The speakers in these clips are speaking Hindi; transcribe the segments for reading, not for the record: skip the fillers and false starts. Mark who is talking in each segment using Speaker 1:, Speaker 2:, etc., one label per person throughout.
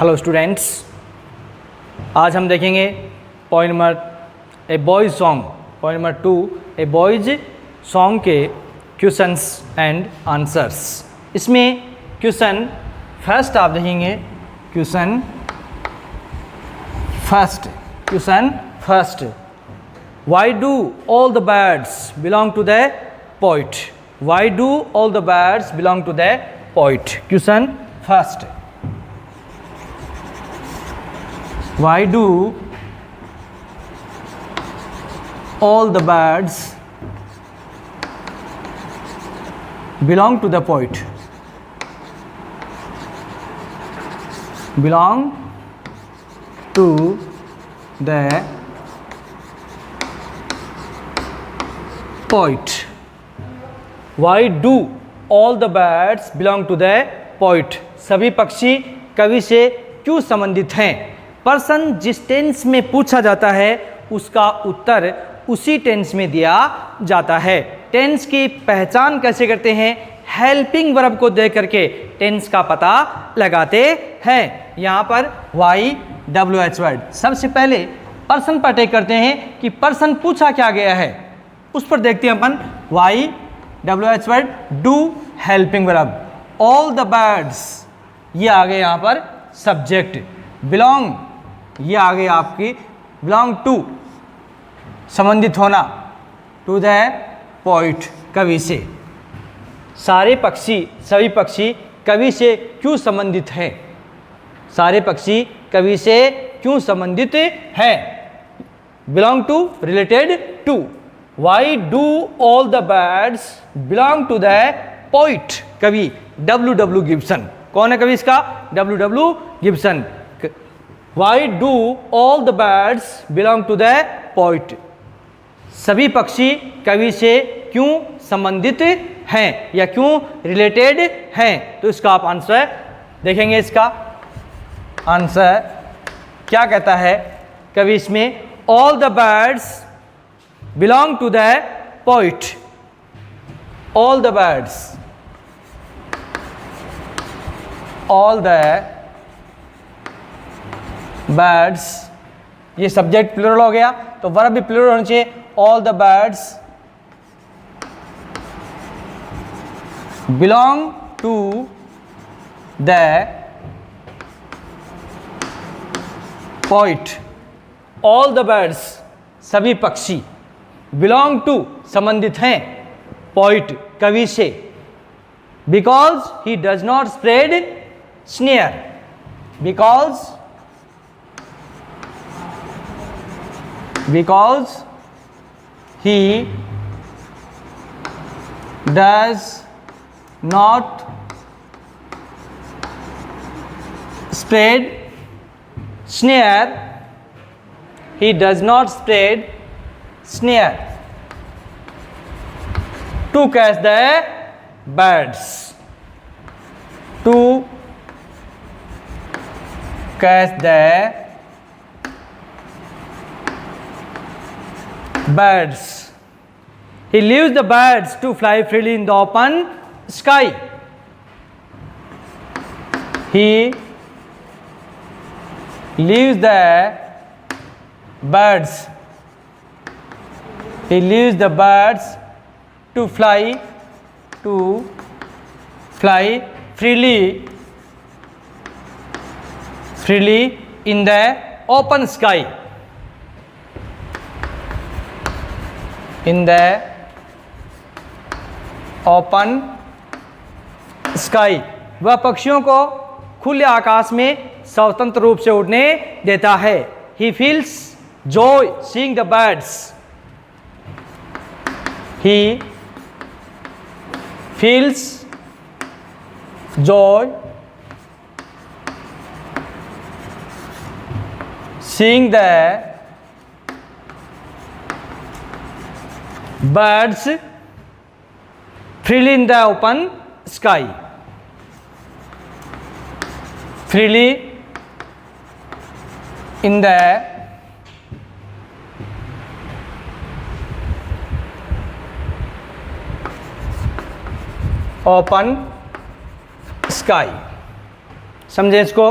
Speaker 1: हेलो स्टूडेंट्स, आज हम देखेंगे point number a boys song, point number 2 a boys song के क्वेश्चंस एंड आंसर्स। इसमें क्वेश्चन फर्स्ट आप देखेंगे, question first why do all the birds belong to the poet? Why do all the birds belong to the poet? Question first, why do all the birds belong to the poet? Belong to the poet. Why do all the birds belong to the poet? सभी पक्षी कवि से क्यों संबंधित हैं? प्रश्न जिस टेंस में पूछा जाता है उसका उत्तर उसी टेंस में दिया जाता है। टेंस की पहचान कैसे करते हैं? हेल्पिंग वर्ब को देख करके टेंस का पता लगाते हैं। यहाँ पर वाई डब्ल्यू एच वर्ड, सबसे पहले पर्सन पर टेक करते हैं कि पर्सन पूछा क्या गया है, उस पर देखते हैं अपन। Why W H word, do helping verb, all the birds, ये आ गए यहाँ पर सब्जेक्ट। बिलोंग, ये आ गई आपकी बिलोंग टू, संबंधित होना, टू द पोइट, कवि से। सारे पक्षी, सभी पक्षी कवि से क्यों संबंधित हैं? सारे पक्षी कवि से क्यों संबंधित हैं? Belong to, related to. Why do all the birds belong to the poet? कवि डब्ल्यू डब्ल्यू गिब्सन। कौन है कवि इसका? W W Gibson. Why do all the birds belong to the poet? सभी पक्षी कवि से क्यों संबंधित हैं या क्यों रिलेटेड हैं? तो इसका आप आंसर देखेंगे। इसका आंसर क्या कहता है कवि इसमें? All the birds belong to the poet. All the birds, all the birds, ये सब्जेक्ट प्लूरल हो गया तो वर्ब भी प्लूरल होना चाहिए। All the birds belong to the poet. All the birds, सभी पक्षी, बिलोंग टू, संबंधित हैं, पोइट, कवि से। Because he does not spread snare, because he does not spread snare, he does not spread snare to catch the birds, to catch the birds. He leaves the birds to fly freely in the open sky. He leaves the birds. He leaves the birds to fly freely in the open sky. In the open sky, वह पक्षियों को खुले आकाश में स्वतंत्र रूप से उड़ने देता है। He feels joy seeing the birds. He feels joy seeing the birds freely in the open sky. Freely in the open sky. समझे इसको?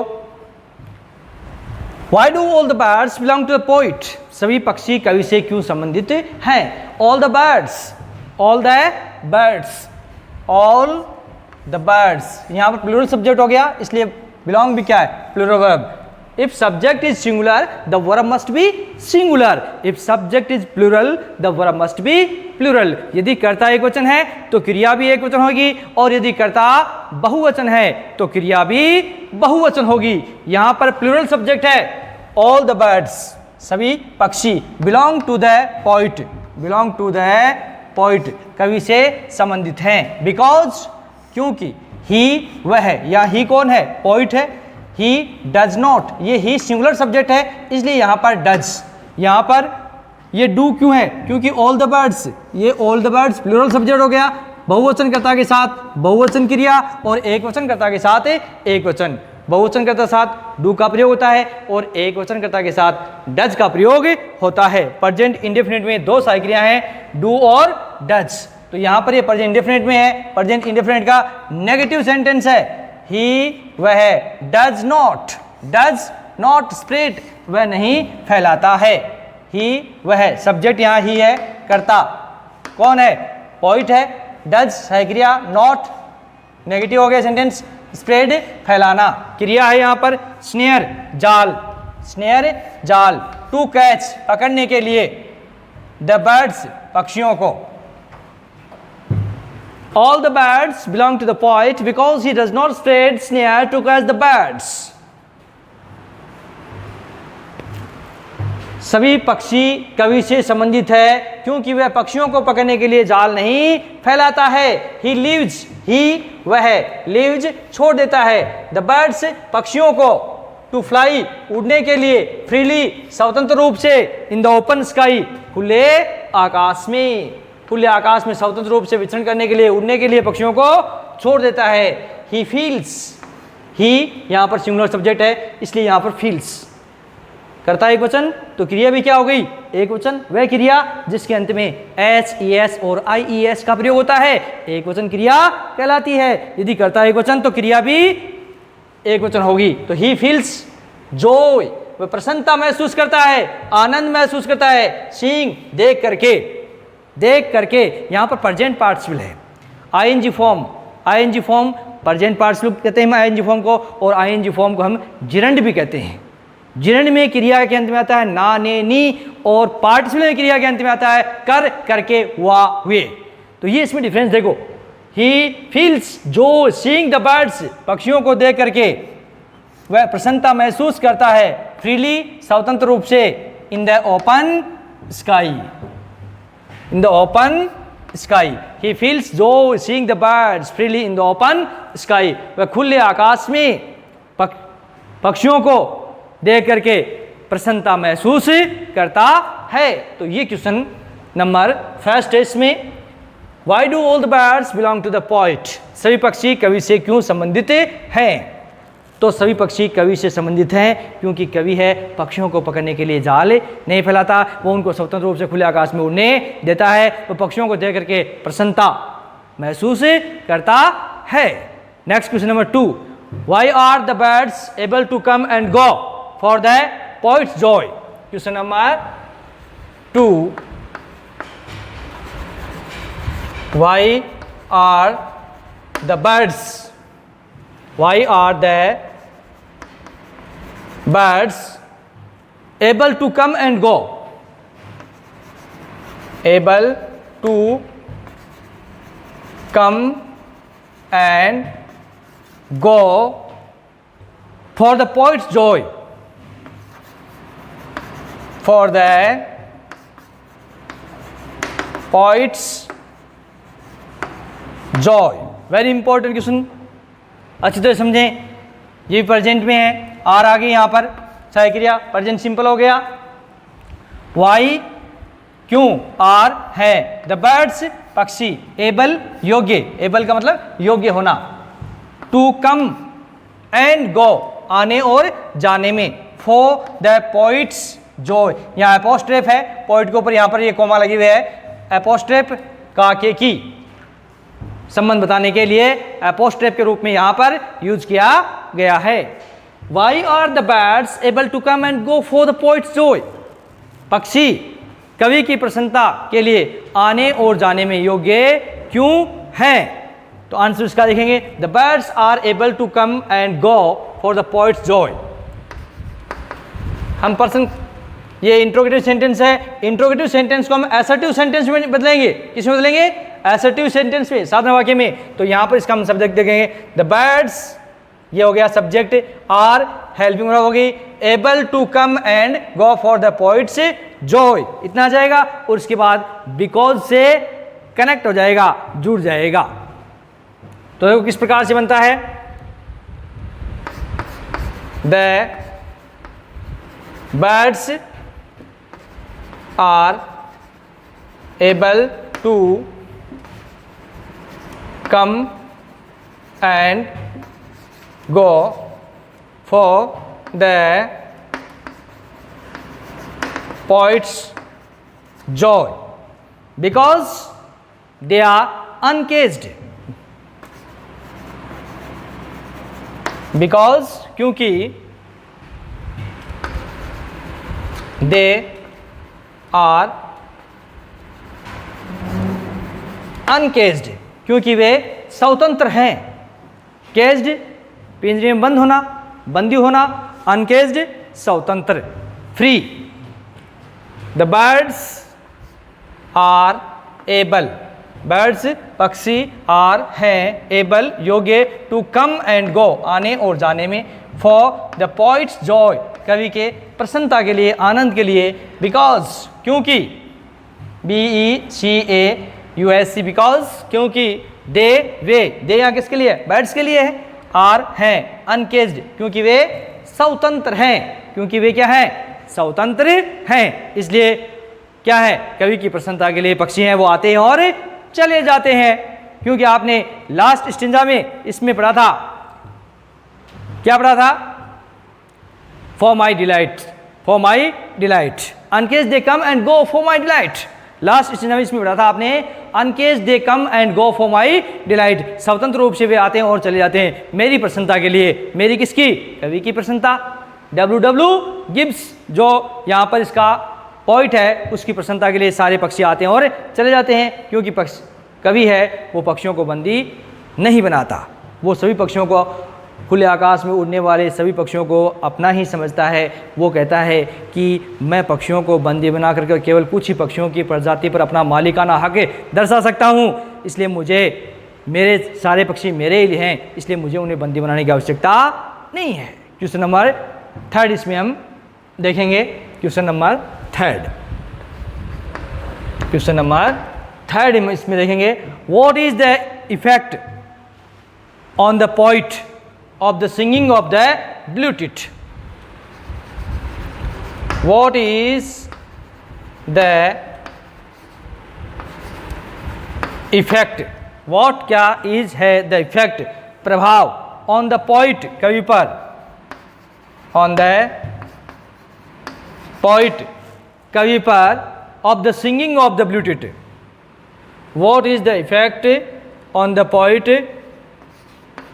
Speaker 1: Why do all the birds belong to the poet, सभी पक्षी कवि से क्यों संबंधित हैं। All the birds, all the birds, all the birds, यहाँ पर प्लूरल सब्जेक्ट हो गया, इसलिए बिलोंग भी क्या है, plural verb. If subject is singular the verb must be singular, if subject is plural the verb must be plural. यदि कर्ता एक वचन है तो क्रिया भी एक वचन होगी, और यदि कर्ता बहुवचन है तो क्रिया भी बहुवचन होगी। यहाँ पर प्लूरल सब्जेक्ट है ऑल द बर्ड्स, सभी पक्षी, belong to the poet, belong to the poet, कवि से संबंधित हैं। बिकॉज, क्योंकि, ही वह है, या ही कौन है, पोइट है। ही डज नॉट, ये ही सिंगुलर सब्जेक्ट है, इसलिए यहाँ पर डज, यहाँ पर ये डू क्यों है, क्योंकि ऑल द बर्ड्स, ये all the birds plural subject हो गया, बहुवचन कर्ता के साथ बहुवचन क्रिया और एक वचन कर्ता के साथ एक वचन। बहुवचन कर्ता के साथ डू का प्रयोग होता है और एक वचन कर्ता के साथ डज का प्रयोग होता है। प्रेजेंट इंडेफिनिट में दो सहायक क्रिया हैं, डू और डज। तो यहाँ पर ये प्रेजेंट इंडेफिनिट में है, प्रेजेंट इंडेफिनिट का नेगेटिव सेंटेंस है, ही वह डज नॉट स्प्रेड, वह नहीं फैलाता है। ही वह, सब्जेक्ट यहाँ ही है, कर्ता कौन है, पोइट है, डज सहायक क्रिया, नॉट नेगेटिव हो गया सेंटेंस, स्प्रेड फैलाना, क्रिया है यहाँ पर स्नेयर जाल, स्नेयर जाल, टू कैच पकड़ने के लिए, द बर्ड्स पक्षियों को। All the birds belong to the poet because he does not spread snare to catch the birds. सभी पक्षी कवि से संबंधित है क्योंकि वह पक्षियों को पकड़ने के लिए जाल नहीं फैलाता है। He leaves, he वह leaves छोड़ देता है, the birds पक्षियों को, to fly उड़ने के लिए, freely स्वतंत्र रूप से, in the open sky खुले आकाश में, खुले आकाश में स्वतंत्र रूप से विचरण करने के लिए, उड़ने के लिए पक्षियों को छोड़ देता है। ही फील्स, ही यहाँ पर सिंगुलर सब्जेक्ट है, इसलिए यहाँ पर फील्स, करता एक वचन तो क्रिया भी क्या हो गई, एक वचन। वह क्रिया जिसके अंत में एच, ई एस और आई ई एस का प्रयोग होता है एक वचन क्रिया कहलाती है। यदि करता एक वचन तो क्रिया भी एक वचन होगी। तो ही फील्स जॉय, वह प्रसन्नता महसूस करता है, आनंद महसूस करता है, सीइंग देख करके, देख करके। यहाँ पर प्रेजेंट पार्टिसिपल है, ING form, ING form present participle कहते हैं आईएनजी फॉर्म को, और आईएनजी फॉर्म को हम जिरंड भी कहते हैं। जिरंड में क्रिया के अंत में आता है ना, ने, नी, और पार्टिसिपल में क्रिया के अंत में आता है कर, करके, हुआ, हुए। तो ये इसमें डिफरेंस देखो, ही फील्स जो सीइंग द बर्ड्स, पक्षियों को देख करके वह प्रसन्नता महसूस करता है, फ्रीली स्वतंत्र रूप से, in the open sky, in the open sky, he feels joy seeing the birds freely in the open sky, वह खुले आकाश में पक्षियों को देख करके प्रसन्नता महसूस करता है। तो ये क्वेश्चन नंबर फर्स्ट है इसमें, why do all the birds belong to the poet, सभी पक्षी कवि से क्यों संबंधित हैं। तो सभी पक्षी कवि से संबंधित हैं क्योंकि कवि है पक्षियों को पकड़ने के लिए जाल नहीं फैलाता, वो उनको स्वतंत्र रूप से खुले आकाश में उड़ने देता है, वो पक्षियों को देख करके प्रसन्नता महसूस करता है। Next question number 2, why are the birds able to come and go for the poet's joy. Question number 2, why are the birds, why are the birds able to come and go, able to come and go for the poet's joy, for the poet's joy। Very important question, अच्छी तरह समझें। ये प्रेजेंट में है, आर आ गई यहाँ पर सहायक क्रिया, प्रेजेंट सिंपल हो गया। वाई क्यों, आर है, द बर्ड्स पक्षी, एबल योग्य, एबल का मतलब योग्य होना, टू कम एंड गो आने और जाने में, फॉर द पोइट्स जॉय, यहाँ एपोस्ट्रेफ है, पोइट के ऊपर यहाँ पर ये कोमा लगी हुई है, एपोस्ट्रेफ का के की संबंध बताने के लिए एपोस्ट्रेफ के रूप में यहाँ पर यूज किया गया है। Why are the birds able to come and go for the poet's joy? पक्षी कवि की प्रसन्नता के लिए आने और जाने में योग्य क्यों हैं? तो आंसर इसका देखेंगे, the birds are able to come and go for the poet's joy. हम पर्सन, ये इंट्रोगेटिव सेंटेंस है, इंट्रोगेटिव सेंटेंस को हम असर्टिव सेंटेंस में बदलेंगे। किसमें बदलेंगे? असर्टिव सेंटेंस में, साधारण वाक्य में। तो यहां पर इसका हम सब्जेक्ट देखेंगे, द बर्ड्स, ये हो गया सब्जेक्ट, आर हेल्पिंग वर्ब होगी, able to come and go for the poet's joy, इतना आ जाएगा। और उसके बाद बिकॉज से कनेक्ट हो जाएगा, जुड़ जाएगा। तो किस प्रकार से बनता है? The birds are able to come and go for the poet's joy because they are uncaged, because क्योंकि they are uncaged, क्योंकि वे स्वतंत्र हैं। केज्ड पिंजरे में बंद होना, बंदी होना, अनकेज्ड स्वतंत्र, free. The birds are able, birds पक्षी, आर हैं, एबल योग्य, टू कम एंड गो आने और जाने में, फॉर द पोइट्स जॉय कवि के प्रसन्नता के लिए, आनंद के लिए, बिकॉज क्योंकि, BECAUSE बिकॉज क्योंकि, दे वे, दे यहाँ किसके लिए? बर्ड्स के लिए है। आर हैं, अनकेज्ड क्योंकि वे स्वतंत्र हैं, क्योंकि वे क्या हैं? स्वतंत्र हैं। इसलिए क्या है? कवि की प्रसन्नता के लिए पक्षी हैं, वो आते हैं और चले जाते हैं। क्योंकि आपने लास्ट स्टेंजा में इसमें पढ़ा था, क्या पढ़ा था? For my delight, for my delight, uncaged they come and go for my delight. Last stanza में इसमें पढ़ा था आपने, uncaged they come and go for my delight, स्वतंत्र रूप से वे आते हैं और चले जाते हैं मेरी प्रसन्नता के लिए। मेरी किसकी? कवि की प्रसन्नता। W.W. गिब्स जो यहाँ पर इसका पॉइंट है, उसकी प्रसन्नता के लिए सारे पक्षी आते हैं और चले जाते हैं। क्योंकि कवि है वो पक्षियों को बंदी नहीं बनाता, वो सभी पक्षियों को, खुले आकाश में उड़ने वाले सभी पक्षियों को अपना ही समझता है। वो कहता है कि मैं पक्षियों को बंदी बना करके केवल कुछ ही पक्षियों की प्रजाति पर अपना मालिकाना हक दर्शा सकता हूँ, इसलिए मुझे, मेरे सारे पक्षी मेरे ही हैं, इसलिए मुझे उन्हें बंदी बनाने की आवश्यकता नहीं है। क्वेश्चन नंबर 3 इसमें हम देखेंगे। क्वेश्चन नंबर 3, क्वेश्चन नंबर 3 इसमें देखेंगे, what is the effect on the poet of the singing of the bluetit? What is the effect? What क्या is है the effect, प्रभाव, on the poet कवि पर, on the poet कवि पर, of the singing of the bluetit? What is the effect on the poet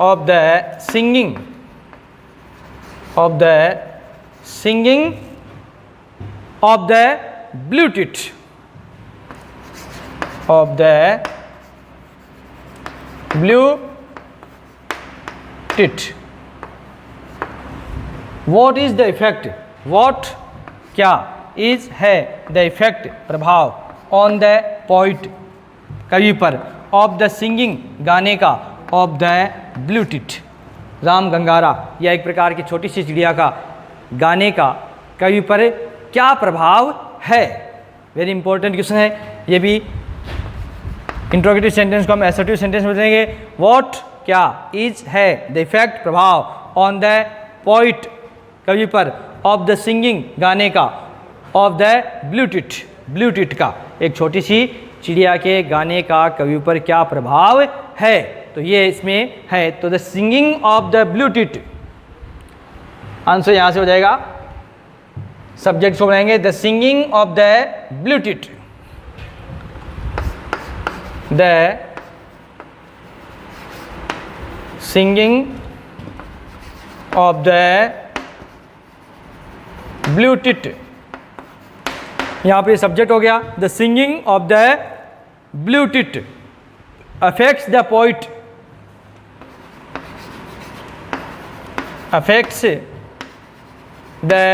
Speaker 1: of the singing, of the singing of the bluetit, of the bluetit? What is the effect? What क्या is है the effect, प्रभाव, on the poet कवि पर, of the singing गाने का, ऑफ द ब्लूटिट राम गंगारा, यह एक प्रकार की छोटी सी चिड़िया का गाने का कवि पर क्या प्रभाव है? वेरी इंपॉर्टेंट क्वेश्चन है ये भी। इंट्रोगेटिव सेंटेंस को हम असर्टिव सेंटेंस में बदलेंगे। व्हाट क्या इज है द इफेक्ट, प्रभाव, ऑन द पोइट कवि पर, ऑफ द सिंगिंग गाने का, ऑफ द ब्लूटिट ब्लूटिट का, एक छोटी सी चिड़िया के गाने का कवि पर क्या प्रभाव है? तो ये इसमें है। तो the singing of the blue tit, answer यहां से हो जाएगा। सब्जेक्ट को बनाएंगे the singing of the blue tit, the singing of the blue tit, यहाँ पे सब्जेक्ट हो गया। The singing of the blue tit affects the poet, affects the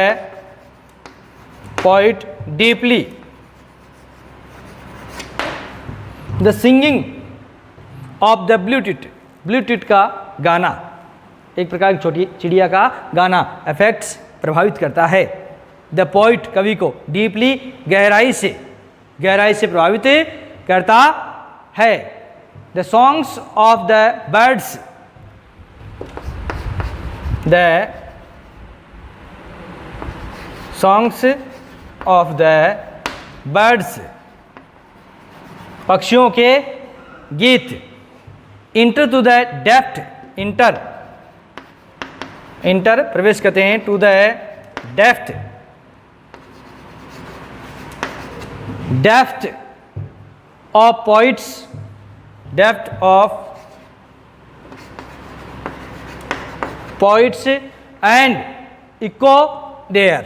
Speaker 1: poet deeply. The singing of the blue tit, blue tit का गाना, एक प्रकार की छोटी चिड़िया का गाना, अफेक्ट्स प्रभावित करता है द पोइट कवि को, डीपली गहराई से प्रभावित करता है। The songs of the birds, the songs of the birds, पक्षियों के गीत, enter to the depth, enter प्रवेश करते हैं, to the depth of poets, depth of poets and echo there,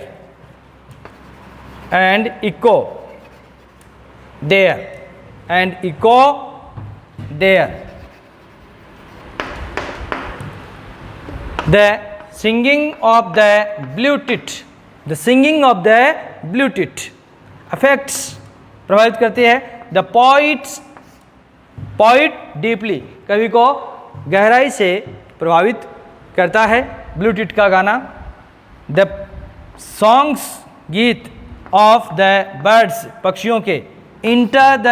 Speaker 1: and echo there, and echo there. The singing of the blue tit, the singing of the blue tit affects प्रभावित करती है the poet deeply, कवि को गहराई से प्रभावित करता है ब्लू टिट का गाना। द सॉन्ग्स गीत ऑफ द बर्ड्स, पक्षियों के, इंटर द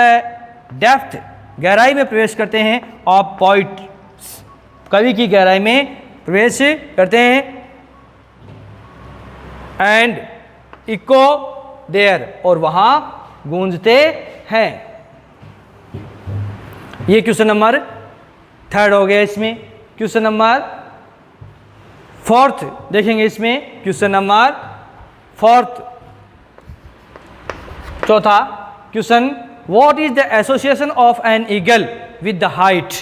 Speaker 1: डेप्थ, गहराई में प्रवेश करते हैं, ऑफ पोइट्स, कवि की गहराई में प्रवेश करते हैं, एंड इको देयर, और वहाँ गूंजते हैं। ये क्वेश्चन नंबर 3 हो गया। इसमें क्वेश्चन नंबर 4 देखेंगे, इसमें क्वेश्चन नंबर 4, चौथा question, what is the association of an eagle with the height,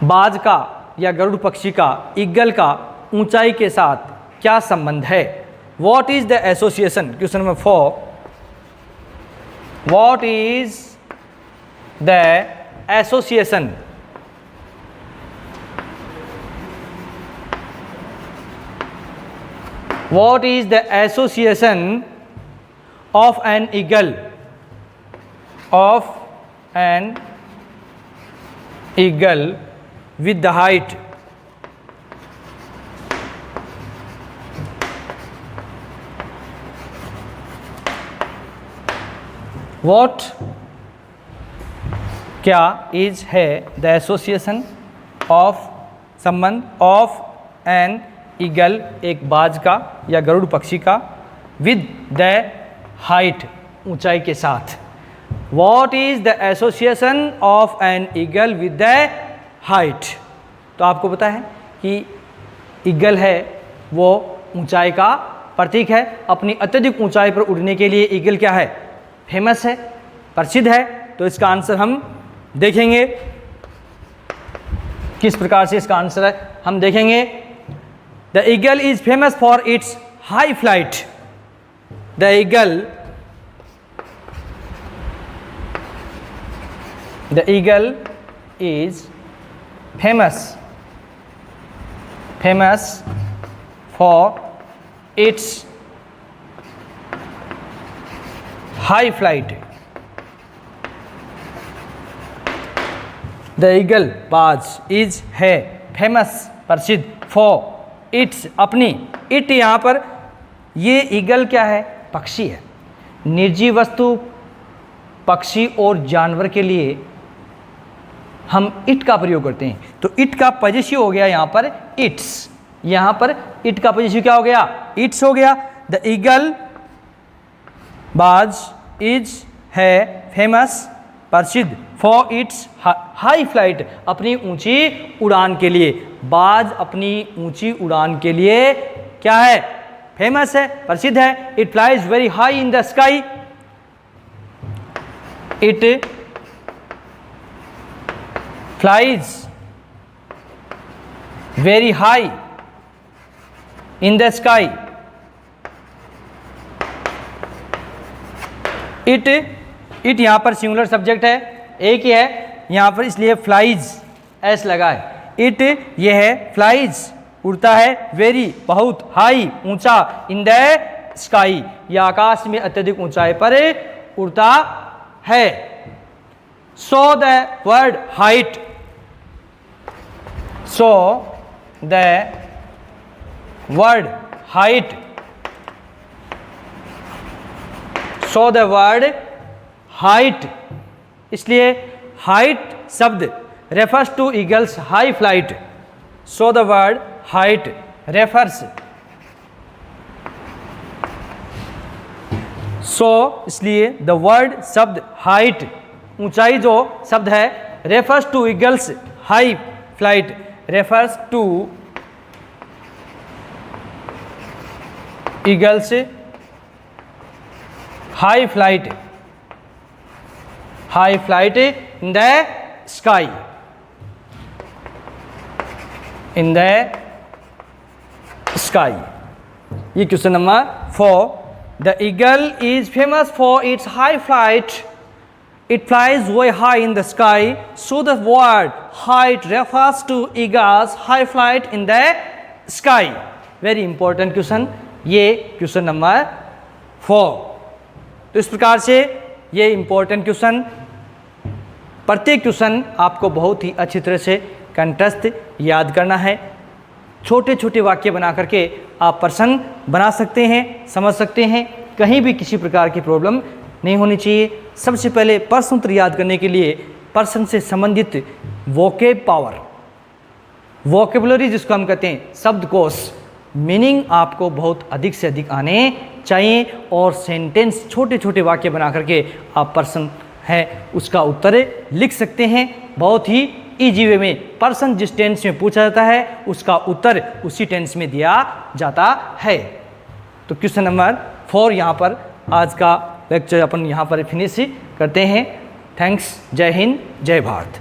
Speaker 1: बाज का या गरुड़ पक्षी का ईगल का ऊंचाई के साथ क्या संबंध है। What is the association, question number 4, what is the association what is the association of an eagle with the height? What क्या is है the association of, संबंध of an ईगल, एक बाज का या गरुड़ पक्षी का, विद द हाइट, ऊंचाई के साथ। What is the association of an eagle with the height, तो आपको पता है कि ईगल है वो ऊंचाई का प्रतीक है। अपनी अत्यधिक ऊंचाई पर उड़ने के लिए ईगल क्या है, फेमस है, प्रसिद्ध है। तो इसका आंसर हम देखेंगे किस प्रकार से इसका आंसर है, हम देखेंगे। The eagle is famous for its high flight. The eagle is famous for its high flight. The eagle बाज is है famous, प्रसिद्ध, for इट्स, अपनी, इट यहाँ पर ये ईगल क्या है, पक्षी है, निर्जीव वस्तु, पक्षी और जानवर के लिए हम इट का प्रयोग करते हैं। तो इट का पॉजिटिव हो गया यहाँ पर इट्स, यहाँ पर इट का पॉजिटिव क्या हो गया, इट्स हो गया। द ईगल बाज इज है फेमस, प्रसिद्ध, फॉर इट्स हाई फ्लाइट, अपनी ऊंची उड़ान के लिए। बाज अपनी ऊंची उड़ान के लिए क्या है, फेमस है, प्रसिद्ध है। It flies very high in the sky, it flies very high in the sky, it, it यहाँ पर सिंगुलर सब्जेक्ट है, एक ही है यहाँ पर, इसलिए फ्लाइज एस लगा है। इट ये है, फ्लाइज उड़ता है, वेरी बहुत, हाई ऊंचा, इन द स्काई ये आकाश में अत्यधिक ऊंचाई पर उड़ता है। So the word height, so the word height, so the word height, इसलिए हाइट शब्द refers to eagle's high flight. So the word height refers, so इसलिए द वर्ड शब्द हाइट ऊंचाई जो शब्द है, refers to eagle's high flight, refers to eagle's high flight, high flight in the sky, in the sky. ये question number 4। The eagle is famous for its high flight, it flies way high in the sky, so the word height refers to eagle's high flight in the sky. Very important question, ये क्वेश्चन नंबर 4। तो इस प्रकार से ये इंपॉर्टेंट क्वेश्चन, प्रत्येक क्वेश्चन आपको बहुत ही अच्छी तरह से कंठस्थ याद करना है। छोटे छोटे वाक्य बना करके आप प्रश्न बना सकते हैं, समझ सकते हैं, कहीं भी किसी प्रकार की प्रॉब्लम नहीं होनी चाहिए। सबसे पहले प्रश्न उत्तर याद करने के लिए प्रश्न से संबंधित वोकेब पावर, वोकेबुलरी जिसको हम कहते हैं शब्दकोश, मीनिंग आपको बहुत अधिक से अधिक आने चाहिए, और सेंटेंस छोटे छोटे वाक्य बना करके आप प्रश्न है उसका उत्तर लिख सकते हैं। बहुत ही इजी वे में प्रश्न जिस टेंस में पूछा जाता है उसका उत्तर उसी टेंस में दिया जाता है। तो क्वेश्चन नंबर 4 यहाँ पर आज का लेक्चर अपन यहाँ पर फिनिश करते हैं। थैंक्स, जय हिंद, जय भारत।